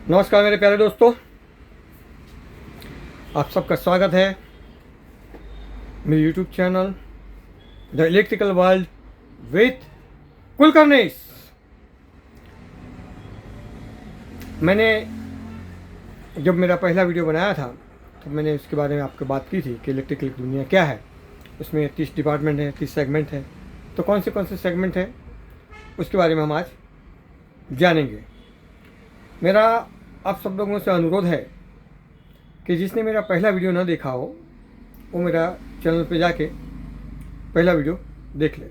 नमस्कार मेरे प्यारे दोस्तों, आप सबका स्वागत है मेरे YouTube channel the electrical world with Kulkarnesh. मैंने जब मेरा पहला वीडियो बनाया था तो मैंने इसके बारे में आपको बात की थी कि इलेक्ट्रिकल दुनिया क्या है। उसमें 30 डिपार्टमेंट है, 30 सेगमेंट है। तो कौन से सेगमेंट है उसके बारे में हम आज जानेंगे। मेरा आप सब लोगों से अनुरोध है कि जिसने मेरा पहला वीडियो ना देखा हो वो मेरा चैनल पे जाके पहला वीडियो देख ले।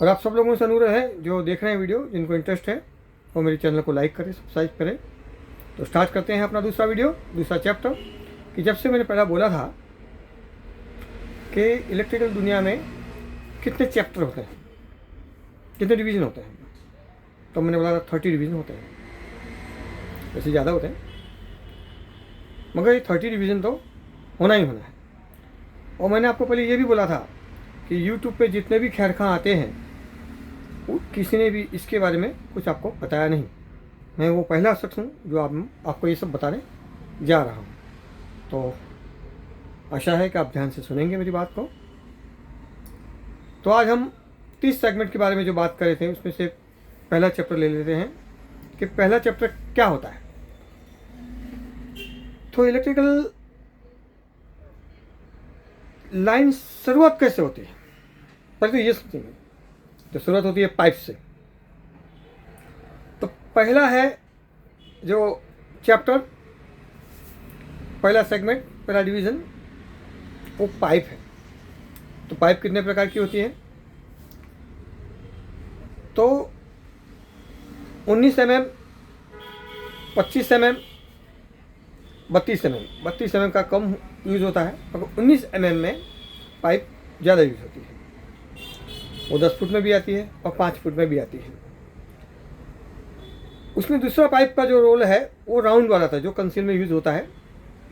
और आप सब लोगों से अनुरोध है जो देख रहे हैं वीडियो, जिनको इंटरेस्ट है वो मेरे चैनल को लाइक करें, सब्सक्राइब करें। तो स्टार्ट करते हैं अपना दूसरा वीडियो, दूसरा चैप्टर। कि जब से मैंने पहला बोला था कि इलेक्ट्रिकल दुनिया में कितने चैप्टर होते हैं, कितने डिवीज़न होते हैं, तो मैंने बोला था 30 डिवीज़न होते हैं। वैसे ज़्यादा होते हैं मगर ये 30 डिवीज़न तो होना ही होना है। और मैंने आपको पहले ये भी बोला था कि यूट्यूब पे जितने भी खैरखां आते हैं वो किसी ने भी इसके बारे में कुछ आपको बताया नहीं। मैं वो पहला शख्स हूँ जो आपको ये सब बताने जा रहा हूँ। तो आशा है कि आप ध्यान से सुनेंगे मेरी बात को। तो आज हम 30 सेगमेंट के बारे में जो बात कर रहे थे उसमें से पहला चैप्टर ले लेते हैं कि पहला चैप्टर क्या होता है। तो इलेक्ट्रिकल लाइन शुरुआत कैसे होती है, पहले तो ये समझेंगे। तो शुरुआत होती है पाइप से। तो पहला है जो चैप्टर, पहला सेगमेंट, पहला डिवीज़न वो पाइप है। तो पाइप कितने प्रकार की होती है? तो 19 mm, 25 mm, 32 mm। 32 mm का कम यूज़ होता है मगर 19 mm में पाइप ज़्यादा यूज़ होती है। वो 10 फुट में भी आती है और 5 फुट में भी आती है। उसमें दूसरा पाइप का जो रोल है वो राउंड वाला था, जो कंसील में यूज़ होता है,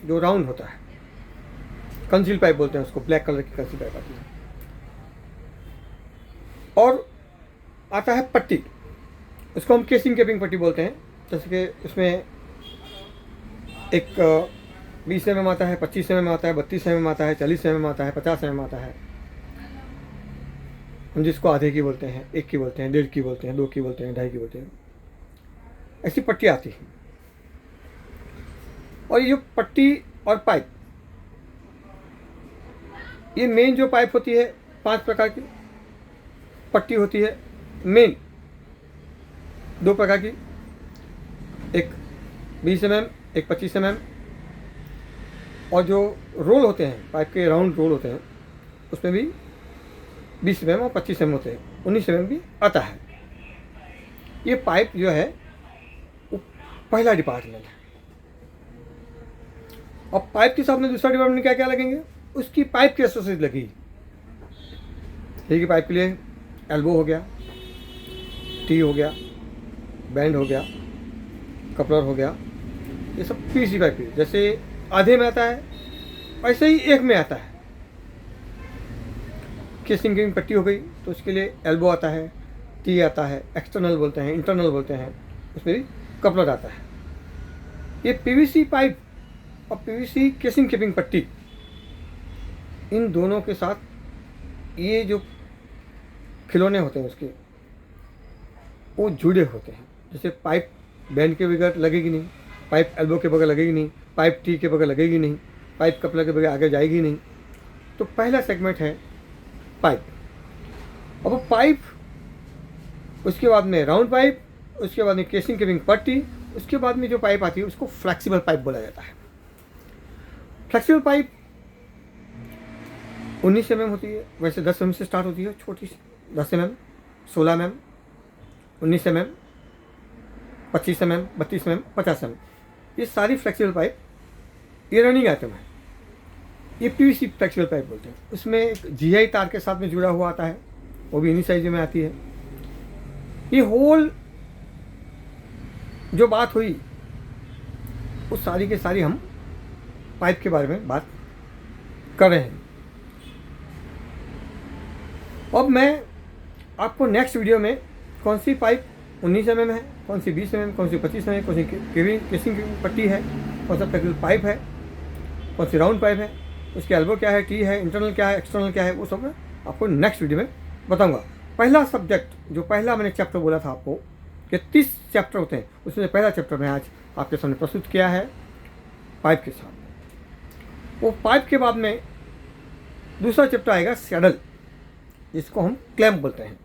जो राउंड होता है। कंसील पाइप बोलते हैं उसको, ब्लैक कलर की कंसील पाइप आती है। और आता है पट्टी, उसको हम केसिंग कैपिंग पट्टी बोलते हैं। जैसे कि उसमें एक 20 mm आता है, 25 mm आता है, 32 mm आता है, 40 mm आता है, 50 mm आता है। हम जिसको आधे की बोलते हैं, 1 की बोलते हैं, 1.5 की बोलते हैं, 2 की बोलते हैं, 2.5 की बोलते हैं। ऐसी पट्टी आती है। और ये पट्टी और पाइप, ये मेन जो पाइप होती है 5 प्रकार की पट्टी होती है। मेन 2 प्रकार की, एक 20 mm, एक 25 mm। और जो रोल होते हैं पाइप के, राउंड रोल होते हैं, उसमें भी 20 mm और 25 mm होते हैं। 19 mm भी आता है। ये पाइप जो है वो पहला डिपार्टमेंट है। और पाइप के साथ में दूसरा डिपार्टमेंट क्या क्या लगेंगे, उसकी पाइप की एसोसिएट लगेगी। ठीक है, पाइप के लिए एल्बो हो गया, टी हो गया, बैंड हो गया, कपलर हो गया, ये सब पीसी पाइप की। जैसे आधे में आता है वैसे ही 1 में आता है। केसिंग की पट्टी हो गई तो उसके लिए एल्बो आता है, टी आता है, एक्सटर्नल बोलते हैं, इंटरनल बोलते हैं, उसमें भी कपलर आता है। ये पीवीसी पाइप और पीवीसी केसिंग कैपिंग पट्टी, इन दोनों के साथ ये जो खिलौने होते हैं उसके, वो जुड़े होते हैं। जैसे पाइप बैंड के बगैर लगेगी नहीं, पाइप एल्बो के बगैर लगेगी नहीं, पाइप टी के बगैर लगेगी नहीं, पाइप कपलर के बगैर आगे जाएगी नहीं। तो पहला सेगमेंट है पाइप। अब वो पाइप, उसके बाद में राउंड पाइप, उसके बाद में केसिंग कैपिंग पट्टी, उसके बाद में जो पाइप आती है उसको फ्लेक्सिबल पाइप बोला जाता है। फ्लेक्सिबल पाइप 19 mm होती है, वैसे 10 mm से स्टार्ट होती है, छोटी सी 10 mm, 16 mm, 19 mm, 25 mm, 32 mm, 50 mm। ये सारी फ्लेक्सिबल पाइप ये रनिंग आइटम है। ये पीवीसी फ्लेक्सिबल पाइप बोलते हैं। उसमें एक जीआई तार के साथ में जुड़ा हुआ आता है, वो भी इन्हीं साइज में आती है। ये होल जो बात हुई वो सारी के सारी हम पाइप के बारे में बात कर रहे हैं। अब मैं आपको नेक्स्ट वीडियो में कौन सी पाइप 19 mm है, कौन सी 20 mm, कौन सी 25 mm, कौन सी केसिंग की पट्टी है, कौन सा पैरेलल पाइप है, कौन सी राउंड पाइप है, उसके एल्बो क्या है, टी है, इंटरनल क्या है, एक्सटर्नल क्या है, वो सब मैं आपको नेक्स्ट वीडियो में बताऊंगा। पहला सब्जेक्ट जो पहला मैंने चैप्टर बोला था आपको कि 30 चैप्टर होते हैं, उसमें पहला चैप्टर मैं आज आपके सामने प्रस्तुत किया है पाइप के साथ। वो पाइप के बाद में दूसरा चैप्टर आएगा सैडल, जिसको हम क्लैम्प बोलते हैं।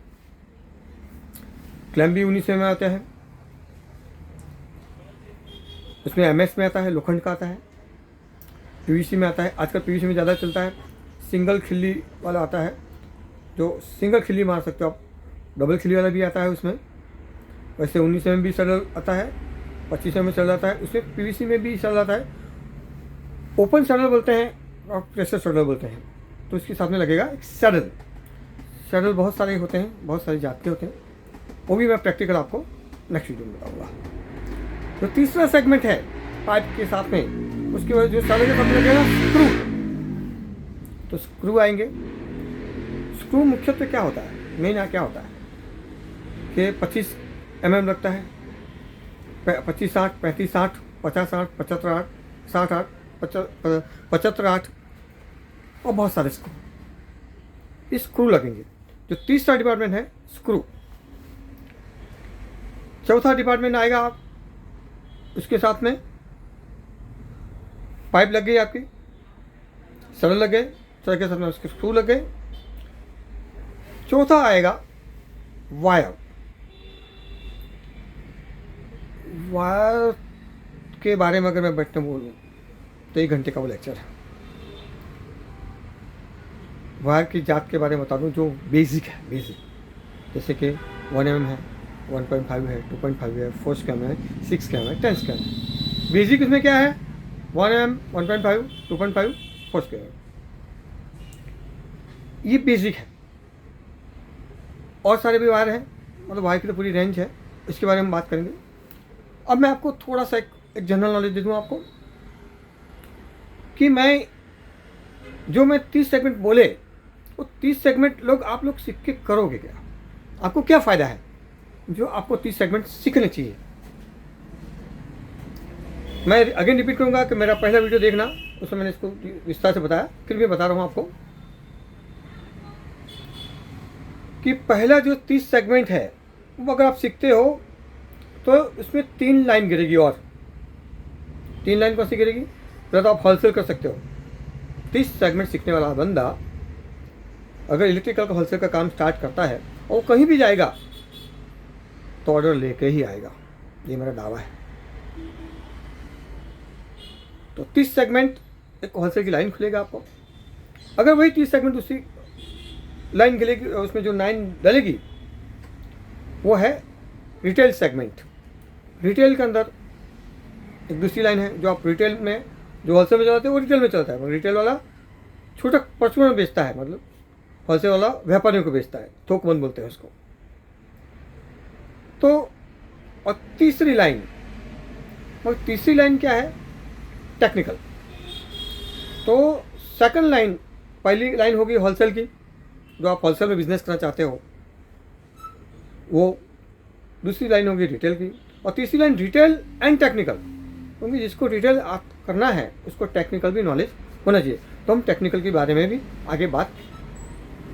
क्लैम्प भी 19 में आता है, उसमें एमएस में आता है, लोखंड का आता है, पीवीसी में आता है। आजकल पीवीसी में ज़्यादा चलता है। सिंगल खिल्ली वाला आता है, जो सिंगल खिल्ली मार सकते हो आप, डबल खिल्ली वाला भी आता है उसमें। वैसे 19 में भी सैडल आता है, 25 में सैडल आता है, उसमें पीवीसी में भी सैडल आता है। ओपन सैडल बोलते हैं और प्रेशर सैडल बोलते हैं। तो इसके साथ में लगेगा एक सैडल। सैडल बहुत सारे होते हैं, बहुत सारी जात के होते हैं, वो भी मैं प्रैक्टिकल आपको नेक्स्ट वीडियो में बताऊँगा। तो तीसरा सेगमेंट है पाइप के साथ में, उसके बाद जो सैडल के साथ में लगेगा स्क्रू। तो स्क्रू आएंगे। स्क्रू मुख्यतः क्या होता है, मेन क्या होता है कि 25 mm लगता है, 25-60, 35-60, 50-60, 75-8, 60-8, 75-8 और बहुत सारे स्क्रू लगेंगे। जो तीसरा डिपार्टमेंट है स्क्रू। चौथा डिपार्टमेंट आएगा आप, उसके साथ में पाइप लग गई आपकी, सैडल लग गए, सैडल के साथ में उसके स्क्रू लग गए। चौथा आएगा वायर। वायर के बारे में अगर मैं बैठने बोलूँ तो 1 घंटे का वो लेक्चर है। वायर की जात के बारे में बता दूँ जो बेसिक है, बेसिक जैसे कि 1 mm है, 1.5 है, 2.5 है, 4 स्कैम है, 6 स्कैम है, 10 स्कैम है। बेसिक इसमें क्या है, 1 mm, 1.5, 2.5, 4 स्कैम है, ये बेसिक है। और सारे भी वायर हैं, मतलब वायर की तो पूरी रेंज है, इसके बारे में बात करेंगे। अब मैं आपको थोड़ा सा एक जनरल नॉलेज दे दूँ आपको कि मैं 30 सेगमेंट बोले, वो 30 सेगमेंट आप लोग सीख के करोगे क्या, आपको क्या फ़ायदा है जो आपको 30 सेगमेंट सीखने चाहिए। मैं अगेन रिपीट करूँगा कि मेरा पहला वीडियो देखना, उसमें मैंने इसको विस्तार से बताया, फिर भी बता रहा हूँ आपको कि पहला जो 30 सेगमेंट है वो अगर आप सीखते हो तो उसमें 3 लाइन गिरेगी। और 3 लाइन कौन सी गिरेगी, तो आप होलसेल कर सकते हो। 30 सेगमेंट सीखने वाला बंदा अगर इलेक्ट्रिकल का होलसेल का काम स्टार्ट करता है और वो कहीं भी जाएगा तो ऑर्डर लेके ही आएगा, ये मेरा दावा है। तो 30 सेगमेंट एक होलसेल की लाइन खुलेगा आपको। अगर वही 30 सेगमेंट उसी लाइन गिरेगी, उसमें जो 9 डलेगी वो है रिटेल सेगमेंट। रिटेल के अंदर एक दूसरी लाइन है, जो आप रिटेल में जो होलसेल में चलाते हैं वो रिटेल में चलता है, रिटेल वाला छोटा परचून में बेचता है, मतलब होलसेल वाला व्यापारियों को बेचता है, थोकबंद बोलते हैं उसको। तो और तीसरी लाइन, और तीसरी लाइन क्या है, टेक्निकल। तो सेकंड लाइन, पहली लाइन होगी होलसेल की, जो आप होलसेल में बिजनेस करना चाहते हो वो। दूसरी लाइन होगी रिटेल की, और तीसरी लाइन रिटेल एंड टेक्निकल, क्योंकि जिसको रिटेल करना है उसको टेक्निकल भी नॉलेज होना चाहिए। तो हम टेक्निकल के बारे में भी आगे बात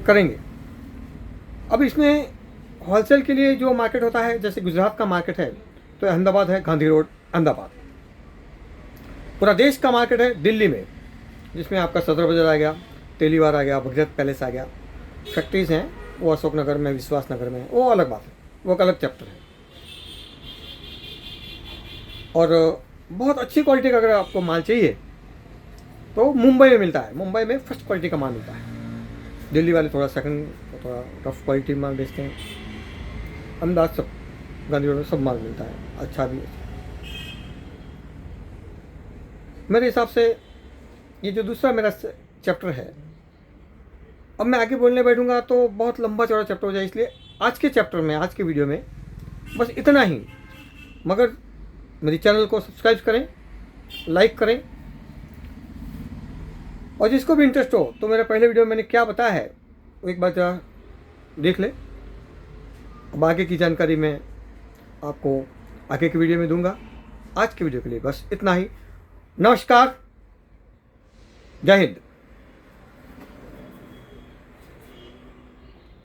करेंगे। अब इसमें होलसेल के लिए जो मार्केट होता है, जैसे गुजरात का मार्केट है तो अहमदाबाद है, गांधी रोड अहमदाबाद। पूरा देश का मार्केट है दिल्ली में, जिसमें आपका सदर बाजार आ गया, तेलीवार आ गया, भगत पैलेस आ गया। फैक्ट्रीज हैं वो अशोक नगर में, विश्वास नगर में, वो अलग बात है, वो एक अलग चैप्टर है। और बहुत अच्छी क्वालिटी का अगर आपको माल चाहिए तो मुंबई में मिलता है, मुंबई में फर्स्ट क्वालिटी का माल मिलता है। दिल्ली वाले थोड़ा सेकंड, थोड़ा रफ क्वालिटी माल बेचते हैं। अहमदाबाद सब, गांधी रोड में सब माल मिलता है, अच्छा भी। मेरे हिसाब से ये जो दूसरा मेरा चैप्टर है, अब मैं आगे बोलने बैठूंगा तो बहुत लंबा चौड़ा चैप्टर हो जाए, इसलिए आज के चैप्टर में, आज के वीडियो में बस इतना ही। मगर मेरे चैनल को सब्सक्राइब करें, लाइक करें, और जिसको भी इंटरेस्ट हो तो मेरे पहले वीडियो में मैंने क्या बताया है वो एक बार जरा देख ले। अब आगे की जानकारी में आपको आगे की वीडियो में दूंगा। आज की वीडियो के लिए बस इतना ही। नमस्कार, जय हिंद।